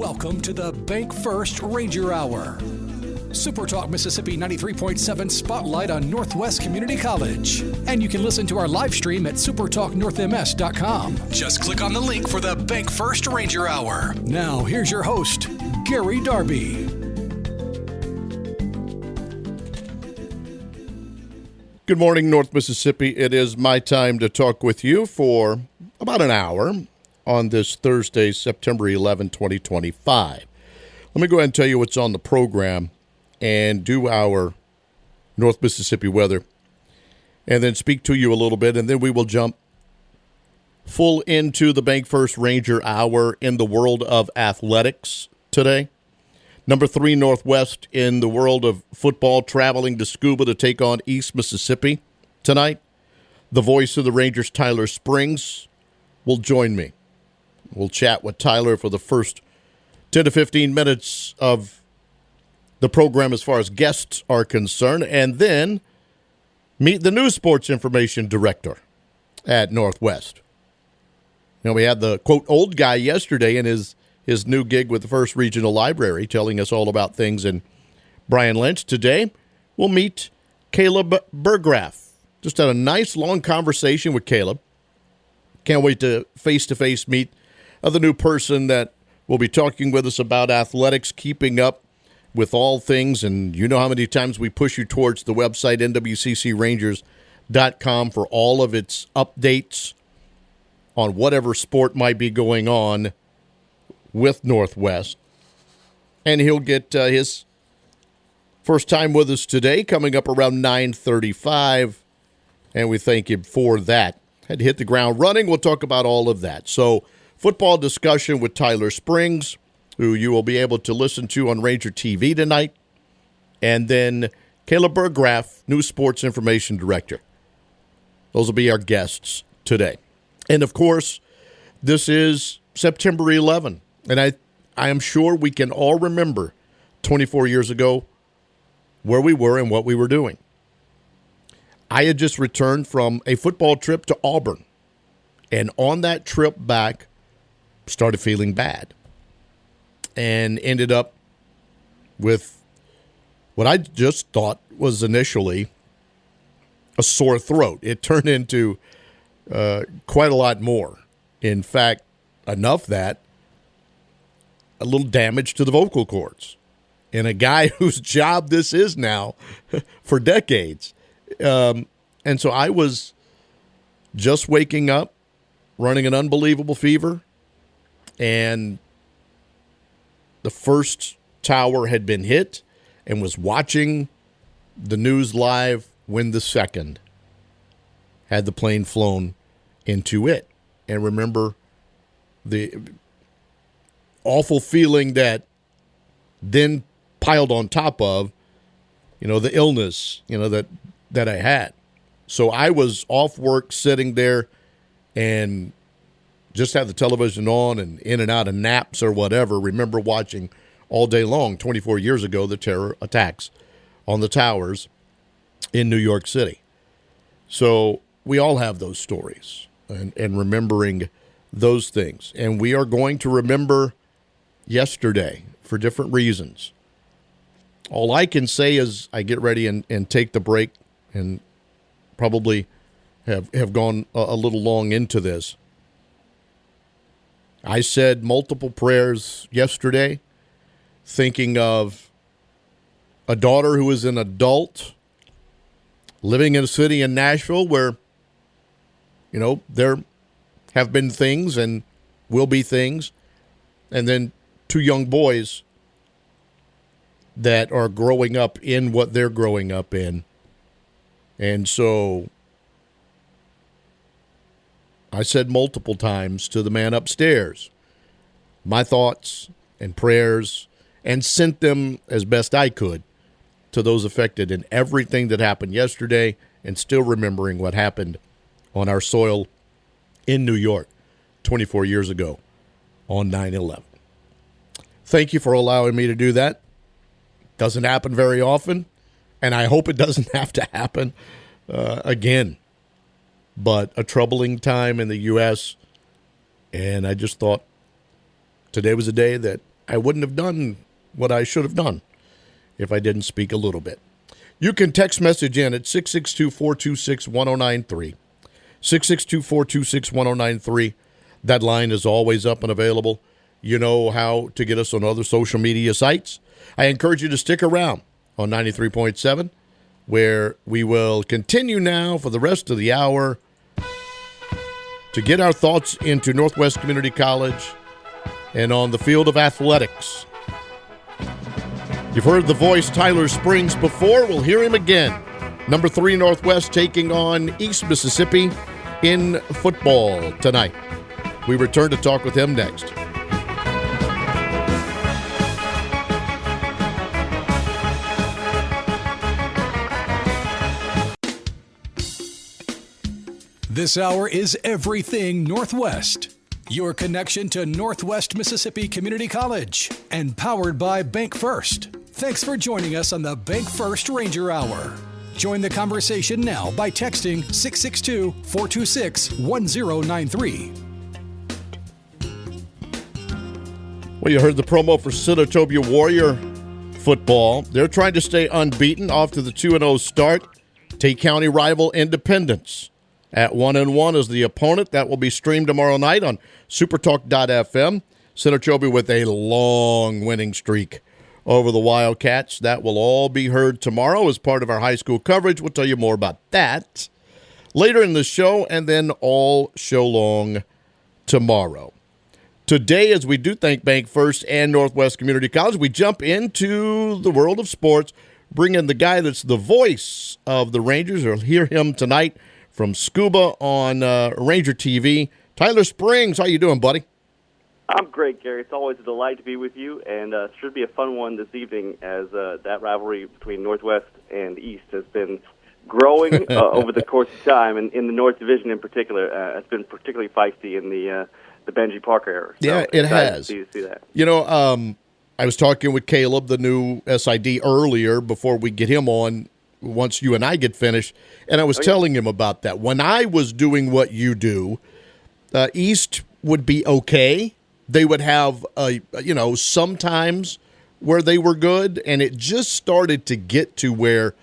Welcome to the Bank First Ranger Hour. Super Talk Mississippi 93.7 Spotlight on Northwest Community College. And you can listen to our live stream at supertalknorthms.com. Just click on the link for the Bank First Ranger Hour. Now, here's your host, Gary Darby. Good morning, North Mississippi. It is my time to talk with you for about an hour on this Thursday, September 11, 2025. Let me go ahead and tell you what's on the program and do our North Mississippi weather, and then speak to you a little bit, and then we will jump full into the Bank First Ranger Hour in the world of athletics today. Number 3 Northwest in the world of football, traveling to Scooba to take on East Mississippi tonight. The voice of the Rangers, Tyler Springs, will join me. We'll chat with Tyler for the first 10 to 15 minutes of the program as far as guests are concerned, and then meet the new sports information director at Northwest. You know, we had the, quote, old guy yesterday in his new gig with the First Regional Library, telling us all about things in Brian Lynch. Today, we'll meet Caleb Burggraaf. Just had a nice, long conversation with Caleb. Can't wait to face-to-face meet the new person that will be talking with us about athletics, keeping up with all things. And you know how many times we push you towards the website, nwccrangers.com, for all of its updates on whatever sport might be going on with Northwest. And he'll get his first time with us today, coming up around 9:35, and we thank him for that. Had to hit the ground running. We'll talk about all of that. So, football discussion with Tyler Springs, who you will be able to listen to on Ranger TV tonight, and then Caleb Burggraaf, new sports information director. Those will be our guests today. And, of course, this is September 11. And I am sure we can all remember 24 years ago where we were and what we were doing. I had just returned from a football trip to Auburn. And on that trip back, started feeling bad. And ended up with what I just thought was initially a sore throat. It turned into quite a lot more. In fact, enough that a little damage to the vocal cords. And a guy whose job this is now for decades. And so I was just waking up, running an unbelievable fever, and the first tower had been hit, and was watching the news live when the second had the plane flown into it. And remember the awful feeling that then piled on top of, the illness, that I had. So I was off work, sitting there, and just had the television on and in and out of naps or whatever. Remember watching all day long, 24 years ago, the terror attacks on the towers in New York City. So we all have those stories and remembering those things. And we are going to remember yesterday for different reasons. All I can say is I get ready and take the break, and probably have gone a little long into this. I said multiple prayers yesterday, thinking of a daughter who is an adult living in a city in Nashville where, there have been things and will be things, and then 2 young boys that are growing up in what they're growing up in. And so I said multiple times to the man upstairs my thoughts and prayers, and sent them as best I could to those affected in everything that happened yesterday, and still remembering what happened on our soil in New York 24 years ago on 9/11. Thank you for allowing me to do that. Doesn't happen very often, and I hope it doesn't have to happen again. But a troubling time in the U.S., and I just thought today was a day that I wouldn't have done what I should have done if I didn't speak a little bit. You can text message in at 662-426-1093. 662-426-1093. That line is always up and available. You know how to get us on other social media sites. I encourage you to stick around on 93.7, where we will continue now for the rest of the hour to get our thoughts into Northwest Community College and on the field of athletics. You've heard the voice Tyler Springs before. We'll hear him again. Number 3 Northwest taking on East Mississippi in football tonight. We return to talk with him next. This hour is everything Northwest. Your connection to Northwest Mississippi Community College and powered by Bank First. Thanks for joining us on the Bank First Ranger Hour. Join the conversation now by texting 662-426-1093. Well, you heard the promo for Senatobia Warrior football. They're trying to stay unbeaten off to the 2-0 start. Tate County rival Independence at 1-1 as the opponent. That will be streamed tomorrow night on supertalk.fm. Senatobia with a long winning streak over the Wildcats. That will all be heard tomorrow as part of our high school coverage. We'll tell you more about that later in the show and then all show long tomorrow. Today, as we do thank Bank First and Northwest Community College, we jump into the world of sports, bring in the guy that's the voice of the Rangers. You'll hear him tonight from Scooba on Ranger TV. Tyler Springs, how you doing, buddy? I'm great, Gary. It's always a delight to be with you, and it should be a fun one this evening as that rivalry between Northwest and East has been growing over the course of time, and in the North Division in particular. It's been particularly feisty in the Benji Parker era. So yeah, it has. To see that. You know, I was talking with Caleb, the new SID, earlier before we get him on once you and I get finished, and I was telling him about that. When I was doing what you do, East would be okay. They would have, sometimes where they were good, and it just started to get to where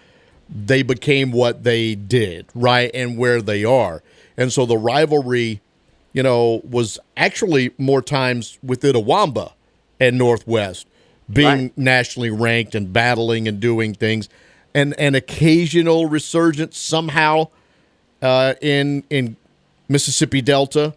they became what they did, right, and where they are. And so the rivalry, was actually more times with Itawamba and Northwest being nationally ranked and battling and doing things. And an occasional resurgence somehow in Mississippi Delta.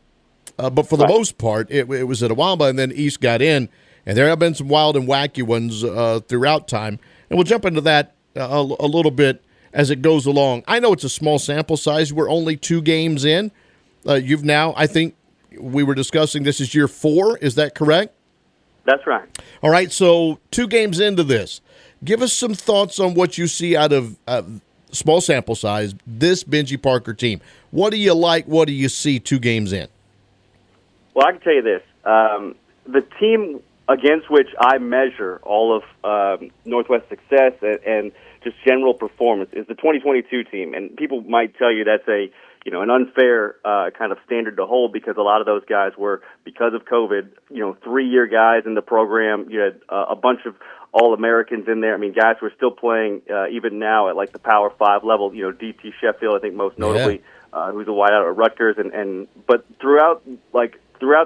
But for the most part, it was Itawamba, and then East got in. And there have been some wild and wacky ones throughout time. And we'll jump into that a little bit as it goes along. I know it's a small sample size. We're only 2 games in. You've now, I think we were discussing this is year 4. Is that correct? That's right. All right, so 2 games into this. Give us some thoughts on what you see out of small sample size, this Benji Parker team. What do you like? What do you see 2 games in? Well, I can tell you this. The team against which I measure all of Northwest success and just general performance is the 2022 team. And people might tell you that's an unfair kind of standard to hold because a lot of those guys were, because of COVID, 3-year guys in the program. You had a bunch of All-Americans in there. I mean, guys who are still playing even now at like the Power 5 level. DT Sheffield, I think most notably, who's a wideout at Rutgers. But throughout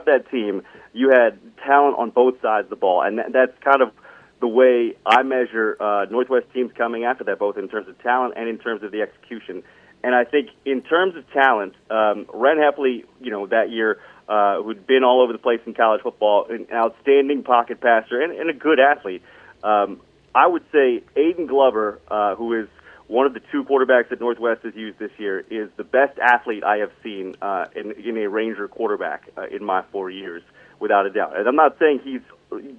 that team, you had talent on both sides of the ball, and that's kind of the way I measure Northwest teams coming after that, both in terms of talent and in terms of the execution. And I think in terms of talent, Ren Hepley, that year, who'd been all over the place in college football, an outstanding pocket passer and a good athlete. I would say Aiden Glover, who is one of the 2 quarterbacks that Northwest has used this year, is the best athlete I have seen in a Ranger quarterback in my 4 years, without a doubt. And I'm not saying he's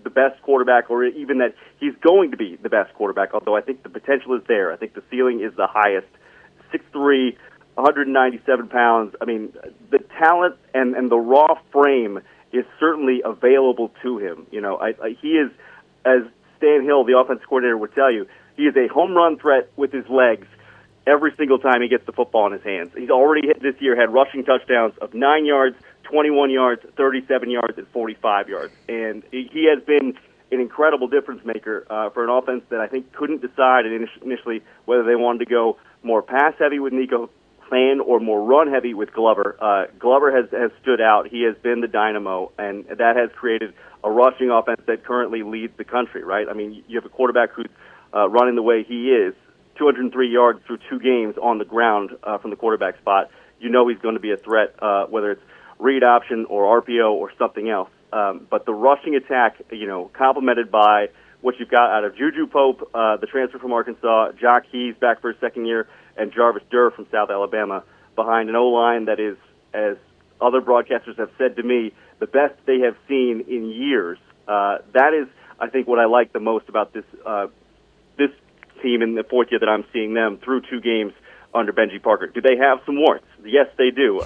the best quarterback or even that he's going to be the best quarterback, although I think the potential is there. I think the ceiling is the highest. 6'3", 197 pounds. I mean, the talent and the raw frame is certainly available to him. He is, as Stan Hill, the offensive coordinator, would tell you, he is a home run threat with his legs every single time he gets the football in his hands. He's already this year had rushing touchdowns of 9 yards, 21 yards, 37 yards, and 45 yards. And he has been an incredible difference maker for an offense that I think couldn't decide initially whether they wanted to go more pass-heavy with Nico Fan or more run-heavy with Glover. Glover has stood out. He has been the dynamo, and that has created a rushing offense that currently leads the country, right? I mean, you have a quarterback who's running the way he is, 203 yards through 2 games on the ground from the quarterback spot. You know he's going to be a threat, whether it's read option or RPO or something else. But the rushing attack, complemented by what you've got out of Juju Pope, the transfer from Arkansas, Jock Keys back for his second year, and Jarvis Durr from South Alabama, behind an O-line that is, as other broadcasters have said to me, the best they have seen in years. That is, I think, what I like the most about this team in the fourth year that I'm seeing them through 2 games under Benji Parker. Do they have some warts? Yes, they do.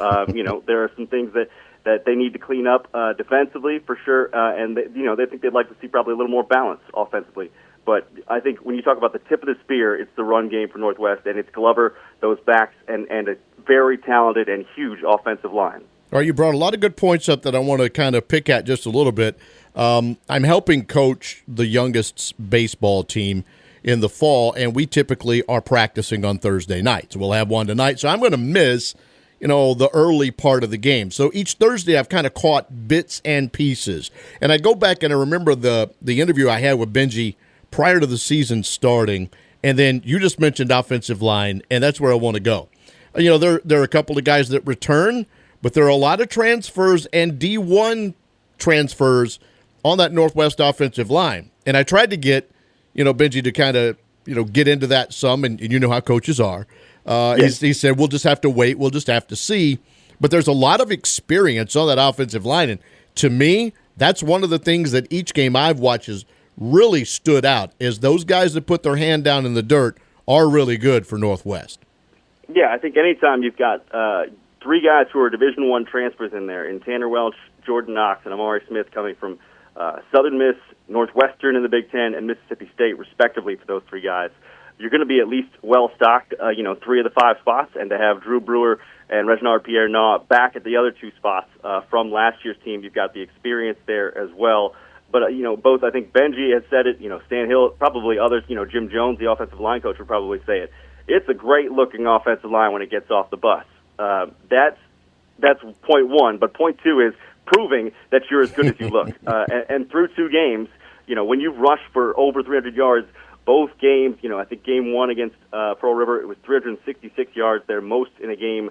There are some things that they need to clean up defensively for sure, and they think they'd like to see probably a little more balance offensively. But I think when you talk about the tip of the spear, it's the run game for Northwest, and it's Glover, those backs, and a very talented and huge offensive line. All right, you brought a lot of good points up that I want to kind of pick at just a little bit. I'm helping coach the youngest baseball team in the fall, and we typically are practicing on Thursday nights. We'll have one tonight, so I'm going to miss the early part of the game. So each Thursday I've kind of caught bits and pieces. And I go back and I remember the interview I had with Benji prior to the season starting, and then you just mentioned offensive line, and that's where I want to go. There are a couple of guys that return, but there are a lot of transfers and D1 transfers on that Northwest offensive line. And I tried to get, Benji to kind of, get into that some, and you know how coaches are. Yes. He said, we'll just have to wait. We'll just have to see. But there's a lot of experience on that offensive line. And to me, that's one of the things that each game I've watched has really stood out, is those guys that put their hand down in the dirt are really good for Northwest. Yeah, I think anytime you've got 3 guys who are Division I transfers in there, in Tanner Welch, Jordan Knox, and Amari Smith coming from Southern Miss, Northwestern in the Big Ten, and Mississippi State, respectively, for those 3 guys, you're going to be at least well-stocked, 3 of the 5 spots, and to have Drew Brewer and Reginald Pierre-Naw back at the other 2 spots from last year's team, you've got the experience there as well. But, both, I think Benji has said it, Stan Hill, probably others, Jim Jones, the offensive line coach, would probably say it. It's a great-looking offensive line when it gets off the bus. That's point 1. But point 2 is proving that you're as good as you look. And through 2 games, when you've rushed for over 300 yards, both games, I think game 1 against Pearl River, it was 366 yards, their most in a game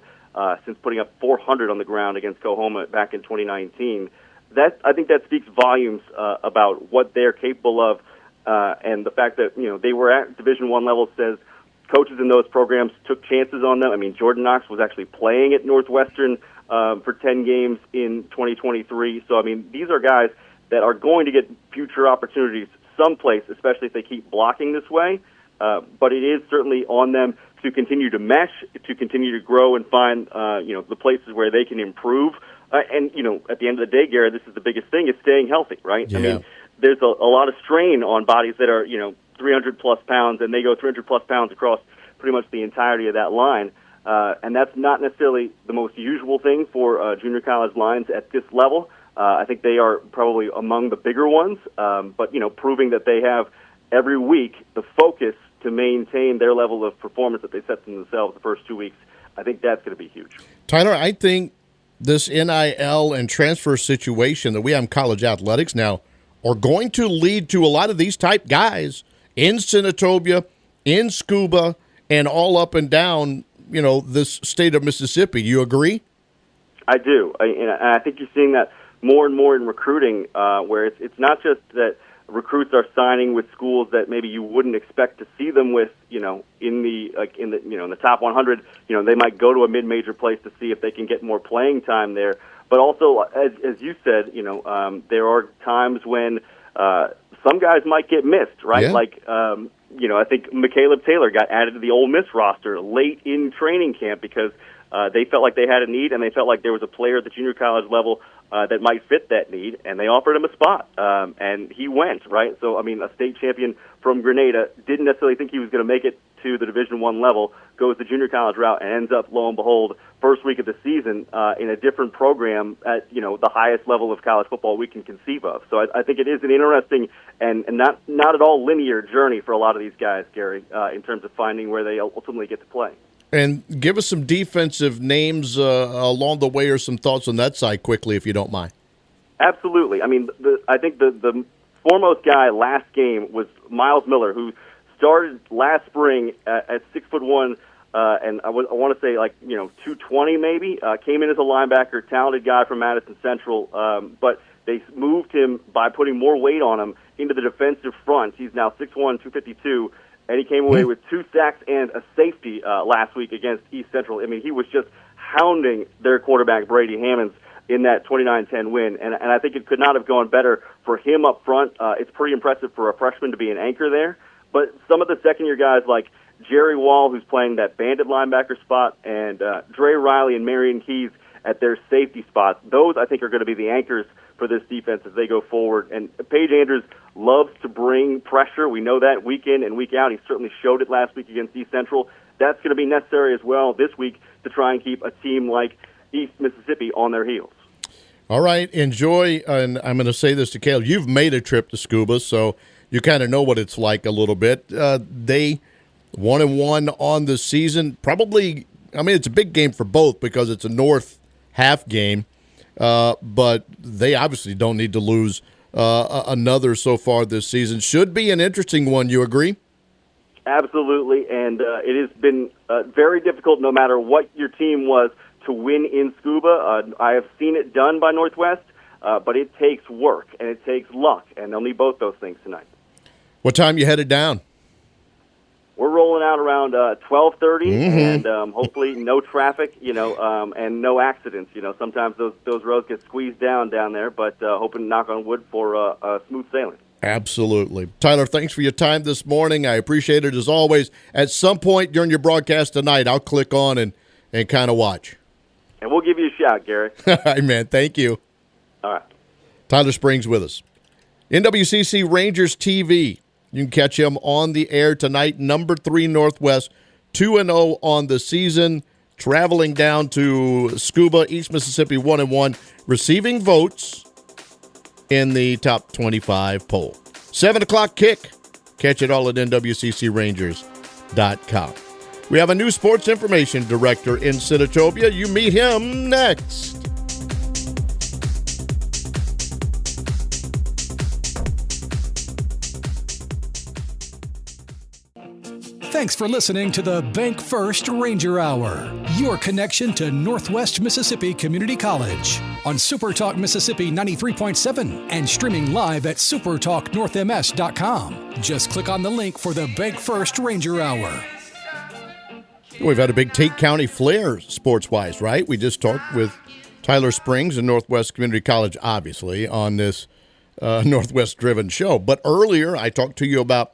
since putting up 400 on the ground against Coahoma back in 2019. I think that speaks volumes about what they're capable of, and the fact that they were at Division I level says coaches in those programs took chances on them. I mean, Jordan Knox was actually playing at Northwestern for 10 games in 2023. So, I mean, these are guys that are going to get future opportunities someplace, especially if they keep blocking this way. But it is certainly on them to continue to mesh, to continue to grow and find, the places where they can improve. And, at the end of the day, Garrett, this is the biggest thing, is staying healthy, right? Yeah. I mean, there's a lot of strain on bodies that are, 300-plus pounds, and they go 300-plus pounds across pretty much the entirety of that line. And that's not necessarily the most usual thing for junior college lines at this level. I think they are probably among the bigger ones, but, proving that they have every week the focus to maintain their level of performance that they set for themselves the first 2 weeks, I think that's going to be huge. Tyler, I think this NIL and transfer situation that we have in college athletics now are going to lead to a lot of these type guys in Senatobia, in Scooba, and all up and down, this state of Mississippi. You agree? I do. And I think you're seeing that more and more in recruiting, where it's not just that recruits are signing with schools that maybe you wouldn't expect to see them with, in the top 100. They might go to a mid-major place to see if they can get more playing time there. But also, as you said, there are times when some guys might get missed, right? Yeah. Like, I think McCaleb Taylor got added to the Ole Miss roster late in training camp because they felt like they had a need, and they felt like there was a player at the junior college level that might fit that need, and they offered him a spot, and he went, right? So, I mean, a state champion from Grenada didn't necessarily think he was going to make it to the Division I level, goes the junior college route, and ends up, lo and behold, first week of the season in a different program at, the highest level of college football we can conceive of. So I think it is an interesting and not at all linear journey for a lot of these guys, Gary, in terms of finding where they ultimately get to play. And give us some defensive names along the way, or some thoughts on that side quickly, if you don't mind. Absolutely. I mean, I think the foremost guy last game was Miles Miller, who started last spring at 6'1", and I want to say 220 maybe. Came in as a linebacker, talented guy from Madison Central, but they moved him by putting more weight on him into the defensive front. He's now 6'1", 252. And he came away with 2 sacks and a safety last week against East Central. I mean, he was just hounding their quarterback, Brady Hammonds, in that 29-10 win. And I think it could not have gone better for him up front. It's pretty impressive for a freshman to be an anchor there. But some of the second-year guys like Jerry Wall, who's playing that bandit linebacker spot, and Dre Riley and Marion Keys at their safety spots, those I think are going to be the anchors for this defense as they go forward. And Paige Andrews loves to bring pressure. We know that week in and week out. He certainly showed it last week against East Central. That's going to be necessary as well this week to try and keep a team like East Mississippi on their heels. All right, enjoy. And I'm going to say this to Caleb. You've made a trip to Scooba, so you kind of know what it's like a little bit. They 1-1 on the season. Probably, I mean, it's a big game for both because it's a North half game. But they obviously don't need to lose another so far this season. Should be an interesting one, you agree? Absolutely, and it has been very difficult no matter what your team was to win in Scooba. I have seen it done by Northwest, but it takes work and it takes luck, and they'll need both those things tonight. What time you headed down? We're rolling out around 12:30, and hopefully no traffic, and no accidents. Sometimes those roads get squeezed down there, but hoping, knock on wood, for smooth sailing. Absolutely. Tyler, thanks for your time this morning. I appreciate it as always. At some point during your broadcast tonight, I'll click on and kind of watch. And we'll give you a shout, Gary. All right, man. Thank you. All right. Tyler Springs with us. NWCC Rangers TV. You can catch him on the air tonight. Number 3 Northwest, 2-0 on the season. Traveling down to Scooba, East Mississippi, 1-1. Receiving votes in the top 25 poll. 7 o'clock kick. Catch it all at nwccrangers.com. We have a new sports information director in Senatobia. You meet him next. Thanks for listening to the Bank First Ranger Hour, your connection to Northwest Mississippi Community College on SuperTalk Mississippi 93.7 and streaming live at supertalknorthms.com. Just click on the link for the Bank First Ranger Hour. We've had a big Tate County flair sports-wise, right? We just talked with Tyler Springs and Northwest Community College, obviously, on this Northwest-driven show. But earlier, I talked to you about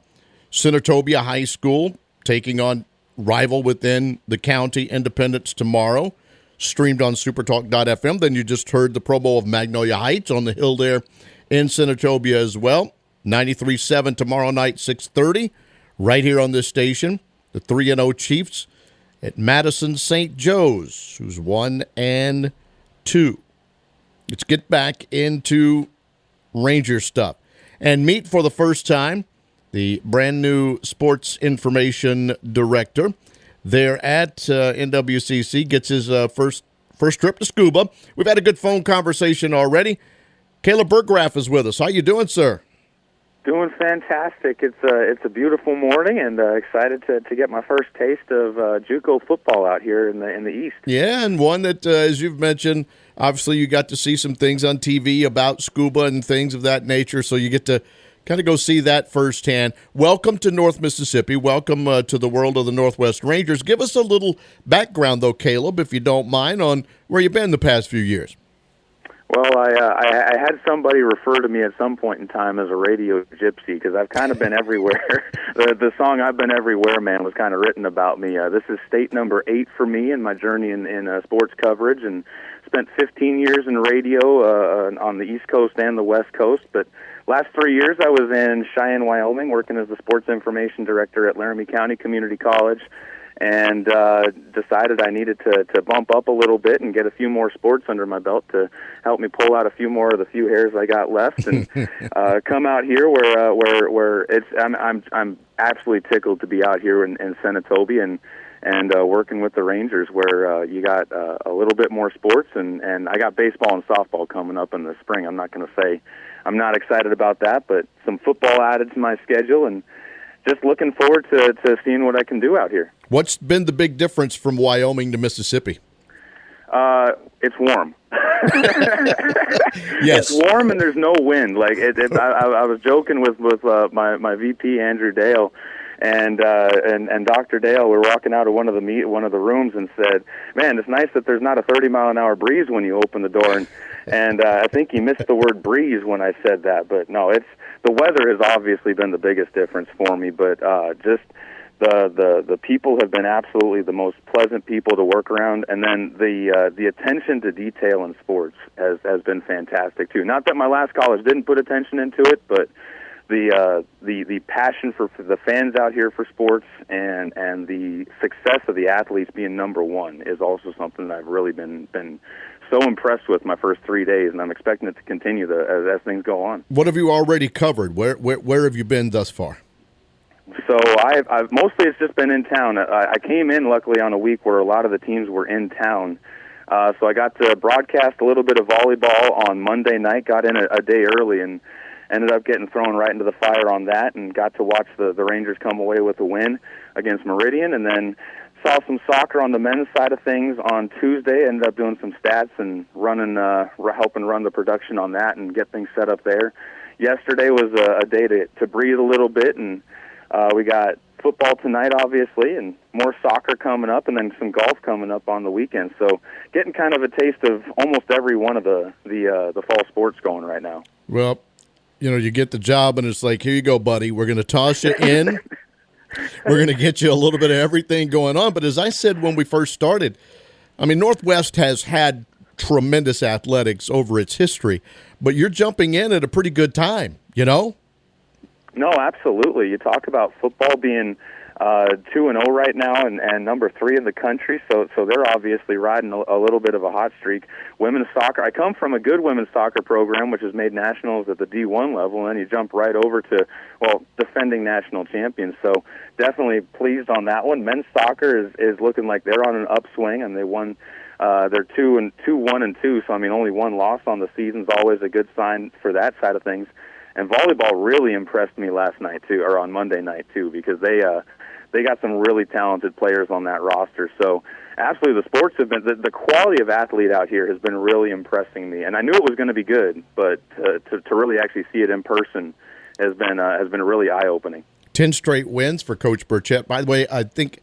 Senatobia High School taking on rival within the county, Independence, tomorrow, streamed on supertalk.fm. Then you just heard the Pro Bowl of Magnolia Heights on the hill there in Senatobia as well. 93.7 tomorrow night, 6:30, right here on this station. The 3-0 Chiefs at Madison St. Joe's, who's 1-2. Let's get back into Ranger stuff and meet for the first time the brand new sports information director there at NWCC. Gets his first trip to Scooba. We've had a good phone conversation already. Caleb Burggraaf is with us. How you doing, sir? Doing fantastic. It's a beautiful morning, and excited to get my first taste of JUCO football out here in the East. Yeah, and one that, as you've mentioned, obviously you got to see some things on TV about Scooba and things of that nature, so you get to kind of go see that firsthand. Welcome to North Mississippi. Welcome to the world of the Northwest Rangers. Give us a little background, though, Caleb, if you don't mind, on where you've been the past few years. Well, I had somebody refer to me at some point in time as a radio gypsy because I've kind of been everywhere. The song "I've Been Everywhere, Man" was kind of written about me. This is state number 8 for me in my journey in sports coverage, and spent 15 years in radio on the East Coast and the West Coast, but last 3 years I was in Cheyenne, Wyoming, working as the sports information director at Laramie County Community College, and decided I needed to bump up a little bit and get a few more sports under my belt to help me pull out a few more of the few hairs I got left, and come out here where it's I'm absolutely tickled to be out here in Senatobie and working with the Rangers, where you got a little bit more sports, and I got baseball and softball coming up in the spring. I'm not going to say I'm not excited about that, but some football added to my schedule, and just looking forward to seeing what I can do out here. What's been the big difference from Wyoming to Mississippi? It's warm. Yes. It's warm and there's no wind. Like I was joking with my VP Andrew Dale, and Dr. Dale. We were walking out of one of the rooms and said, "Man, it's nice that there's not a 30-mile-an-hour breeze when you open the door." And I think he missed the word breeze when I said that. But no, the weather has obviously been the biggest difference for me. But just the people have been absolutely the most pleasant people to work around, and then the attention to detail in sports has been fantastic too. Not that my last college didn't put attention into it, but the passion for the fans out here for sports and the success of the athletes being number one is also something that I've really been so impressed with my first 3 days, and I'm expecting it to continue as things go on. What have you already covered? Where have you been thus far? So I've mostly it's just been in town. I came in luckily on a week where a lot of the teams were in town. So I got to broadcast a little bit of volleyball on Monday night, got in a day early, and ended up getting thrown right into the fire on that, and got to watch the Rangers come away with a win against Meridian, and then saw some soccer on the men's side of things on Tuesday. Ended up doing some stats and helping run the production on that and get things set up there. Yesterday was a day to breathe a little bit, and we got football tonight, obviously, and more soccer coming up, and then some golf coming up on the weekend. So getting kind of a taste of almost every one of the fall sports going right now. Well, you get the job, and it's like, here you go, buddy. We're going to toss you in. We're going to get you a little bit of everything going on. But as I said when we first started, I mean, Northwest has had tremendous athletics over its history, but you're jumping in at a pretty good time, No, absolutely. You talk about football being 2-0 right now and number 3 in the country, so they're obviously riding a little bit of a hot streak. Women's soccer, I come from a good women's soccer program, which has made nationals at the D1 level, and then you jump right over to, defending national champions. So definitely pleased on that one. Men's soccer is looking like they're on an upswing, and they won. They're 1-2, so I mean only one loss on the season's always a good sign for that side of things. And volleyball really impressed me last night too, or on Monday night too, because they got some really talented players on that roster. So absolutely, the sports have been the quality of athlete out here has been really impressing me. And I knew it was going to be good, but to really actually see it in person has been really eye opening. 10 straight wins for Coach Burchett. By the way, I think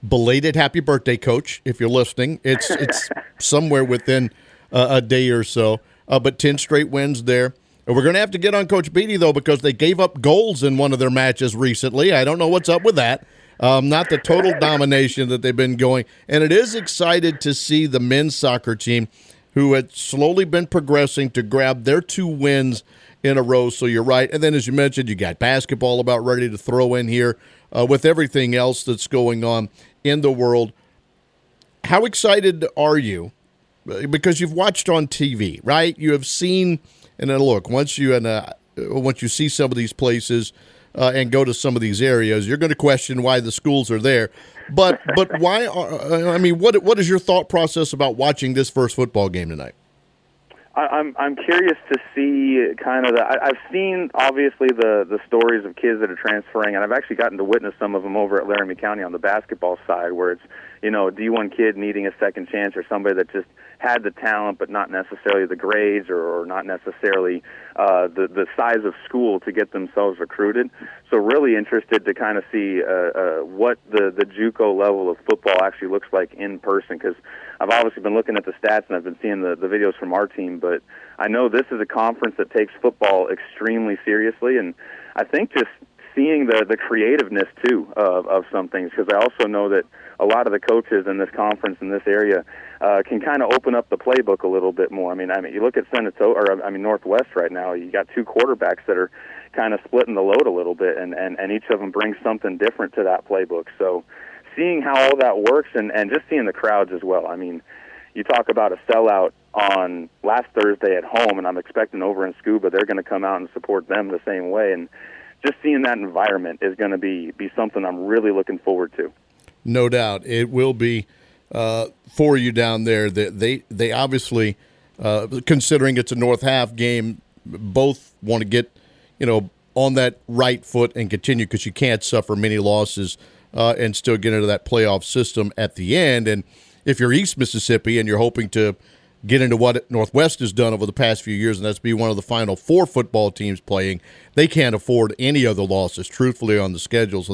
belated happy birthday, Coach, if you're listening. It's somewhere within a day or so, but 10 straight wins there. And we're going to have to get on Coach Beatty, though, because they gave up goals in one of their matches recently. I don't know what's up with that. Not the total domination that they've been going. And it is excited to see the men's soccer team, who had slowly been progressing, to grab their 2 wins in a row. So you're right. And then, as you mentioned, you got basketball about ready to throw in here with everything else that's going on in the world. How excited are you? Because you've watched on TV, right? You have seen... And then look, once you see some of these places and go to some of these areas, you're going to question why the schools are there. But why? What is your thought process about watching this first football game tonight? I'm curious to see kind of I've seen obviously the stories of kids that are transferring, and I've actually gotten to witness some of them over at Laramie County on the basketball side, where it's a D1 kid needing a second chance, or somebody that just had the talent but not necessarily the grades or not necessarily the size of school to get themselves recruited. So really interested to kind of see what the JUCO level of football actually looks like in person, because I've obviously been looking at the stats and I've been seeing the videos from our team, but I know this is a conference that takes football extremely seriously, and I think just seeing the creativeness too of some things, because I also know that a lot of the coaches in this conference in this area can kind of open up the playbook a little bit more. I mean, you look at Northwest right now. You got two quarterbacks that are kind of splitting the load a little bit, and each of them brings something different to that playbook. So seeing how all that works, and just seeing the crowds as well. I mean, you talk about a sellout on last Thursday at home, and I'm expecting over in Scooba they're going to come out and support them the same way. And just seeing that environment is going to be something I'm really looking forward to. No doubt. It will be for you down there. They obviously, considering it's a North Half game, both want to get, on that right foot and continue, because you can't suffer many losses and still get into that playoff system at the end. And if you're East Mississippi and you're hoping to get into what Northwest has done over the past few years, and that's be one of the Final Four football teams playing, they can't afford any other losses, truthfully, on the schedule. So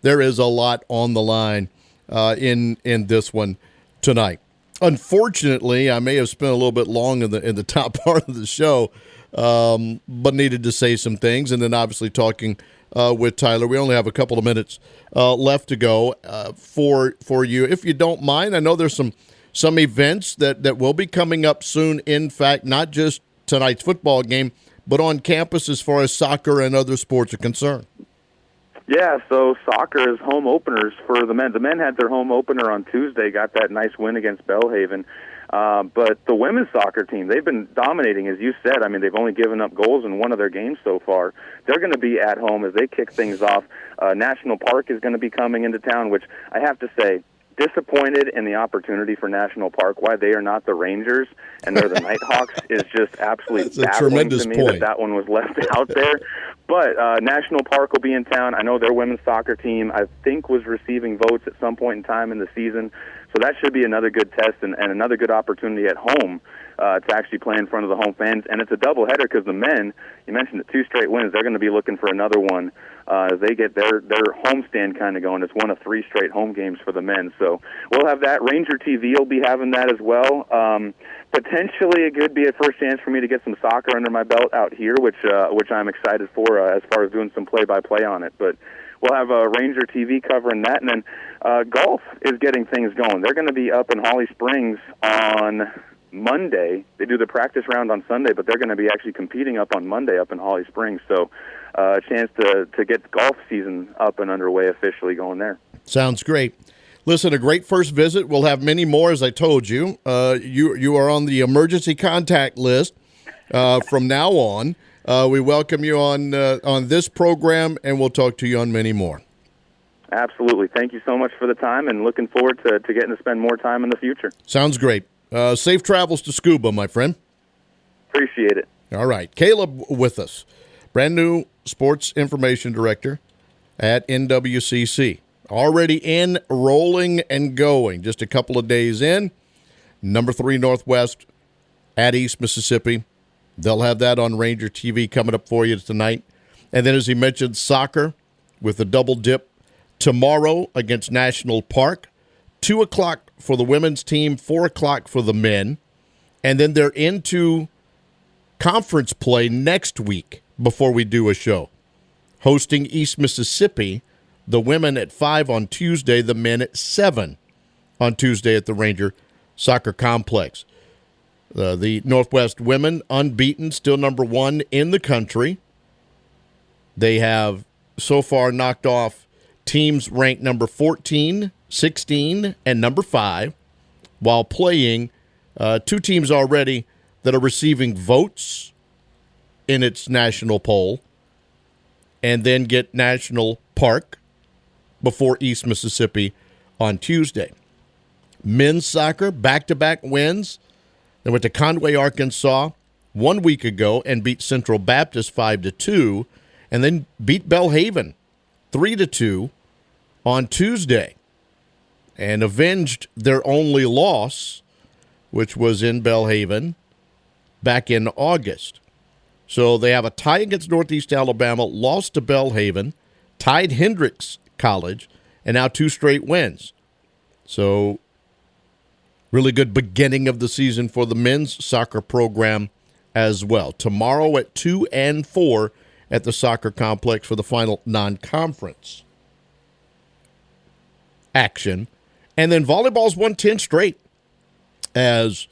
there is a lot on the line in this one tonight. Unfortunately, I may have spent a little bit long in the top part of the show, but needed to say some things, and then obviously talking with Tyler. We only have a couple of minutes left to go for you. If you don't mind, I know there's some events that will be coming up soon. In fact, not just tonight's football game, but on campus as far as soccer and other sports are concerned. Yeah, so soccer is home openers for the men. The men had their home opener on Tuesday, got that nice win against Belhaven. But the women's soccer team, they've been dominating, as you said. I mean, they've only given up goals in one of their games so far. They're going to be at home as they kick things off. National Park is going to be coming into town, which I have to say, disappointed in the opportunity for National Park. Why they are not the Rangers and they're the Nighthawks is just absolutely baffling to me that one was left out there. But National Park will be in town. I know their women's soccer team, I think, was receiving votes at some point in time in the season. So that should be another good test and another good opportunity at home to actually play in front of the home fans. And it's a doubleheader because the men, you mentioned the 2 straight wins, they're going to be looking for another one as they get their homestand kind of going. It's one of 3 straight home games for the men. So we'll have that. Ranger TV will be having that as well. Potentially it could be a first chance for me to get some soccer under my belt out here, which I'm excited for as far as doing some play-by-play on it. But we'll have Ranger TV covering that. And then golf is getting things going. They're going to be up in Holly Springs on Monday. They do the practice round on Sunday, but they're going to be actually competing up on Monday up in Holly Springs. So a chance to get golf season up and underway officially going there. Sounds great. Listen, a great first visit. We'll have many more, as I told you. You are on the emergency contact list from now on. We welcome you on this program, and we'll talk to you on many more. Absolutely. Thank you so much for the time, and looking forward to getting to spend more time in the future. Sounds great. Safe travels to Scooba, my friend. Appreciate it. All right. Caleb with us, brand new sports information director at NWCC. Already in, rolling, and going. Just a couple of days in. Number 3 Northwest at East Mississippi. They'll have that on Ranger TV coming up for you tonight. And then, as he mentioned, soccer with a double dip tomorrow against National Park. 2 o'clock for the women's team, 4 o'clock for the men. And then they're into conference play next week before we do a show. Hosting East Mississippi, the women at 5 on Tuesday, the men at 7 on Tuesday at the Ranger Soccer Complex. The Northwest women, unbeaten, still number 1 in the country. They have so far knocked off teams ranked number 14, 16, and number 5, while playing 2 teams already that are receiving votes in its national poll, and then get National Park before East Mississippi on Tuesday. Men's soccer, back-to-back wins. They went to Conway, Arkansas 1 week ago and beat Central Baptist 5-2, and then beat Belhaven 3-2 on Tuesday, and avenged their only loss, which was in Belhaven back in August. So they have a tie against Northeast Alabama, lost to Belhaven, tied Hendrix College, and now 2 straight wins. So really good beginning of the season for the men's soccer program as well. Tomorrow at 2 and 4 at the soccer complex for the final non-conference action. And then volleyball's won 10 straight as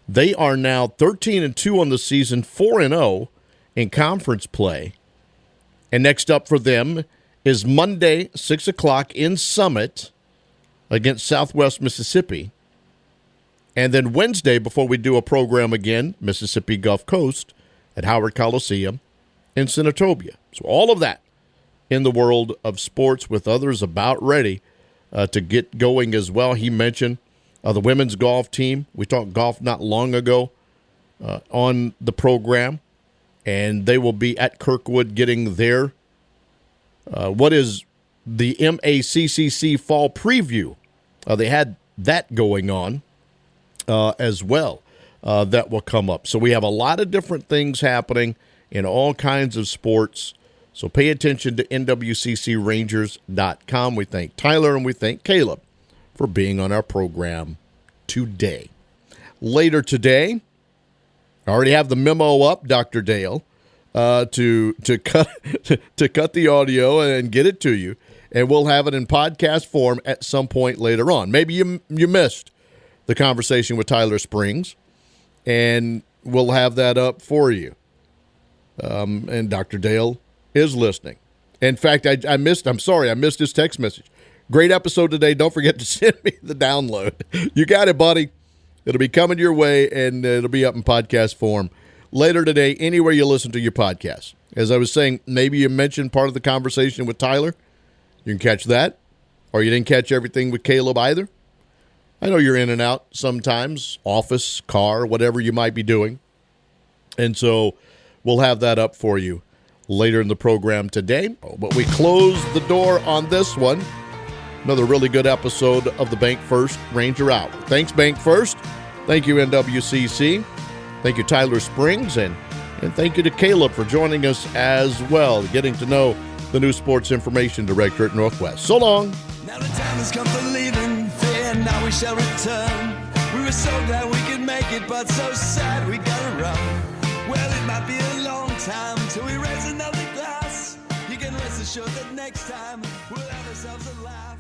they are now 13-2 on the season, 4-0 in conference play. And next up for them is Monday, 6 o'clock in Summit against Southwest Mississippi. And then Wednesday, before we do a program again, Mississippi Gulf Coast at Howard Coliseum in Senatobia. So all of that in the world of sports, with others about ready to get going as well. He mentioned the women's golf team. We talked golf not long ago on the program, and they will be at Kirkwood getting their what is the MACCC fall preview. They had that going on as well. That will come up. So we have a lot of different things happening in all kinds of sports. So pay attention to nwccrangers.com. We thank Tyler and we thank Caleb for being on our program today. Later today, I already have the memo up, Dr. Dale, to cut the audio and get it to you, and we'll have it in podcast form at some point later on. Maybe you missed the conversation with Tyler Springs, and we'll have that up for you. And Dr. Dale is listening. In fact, I missed his text message. Great episode today. Don't forget to send me the download. You got it, buddy. It'll be coming your way, and it'll be up in podcast form later today, anywhere you listen to your podcast. As I was saying, maybe you mentioned part of the conversation with Tyler. You can catch that, or you didn't catch everything with Caleb either. I know you're in and out sometimes, office, car, whatever you might be doing. And so we'll have that up for you later in the program today. But we close the door on this one. Another really good episode of the Bank First Ranger Hour. Thanks, Bank First. Thank you, NWCC. Thank you, Tyler Springs. And thank you to Caleb for joining us as well, getting to know the new Sports Information Director at Northwest. So long. Now the time has come for leaving, fear, now we shall return. We were so glad we could make it, but so sad we gotta run. Well, it might be a long time till we raise another glass. You can rest assured that next time we'll have ourselves a laugh.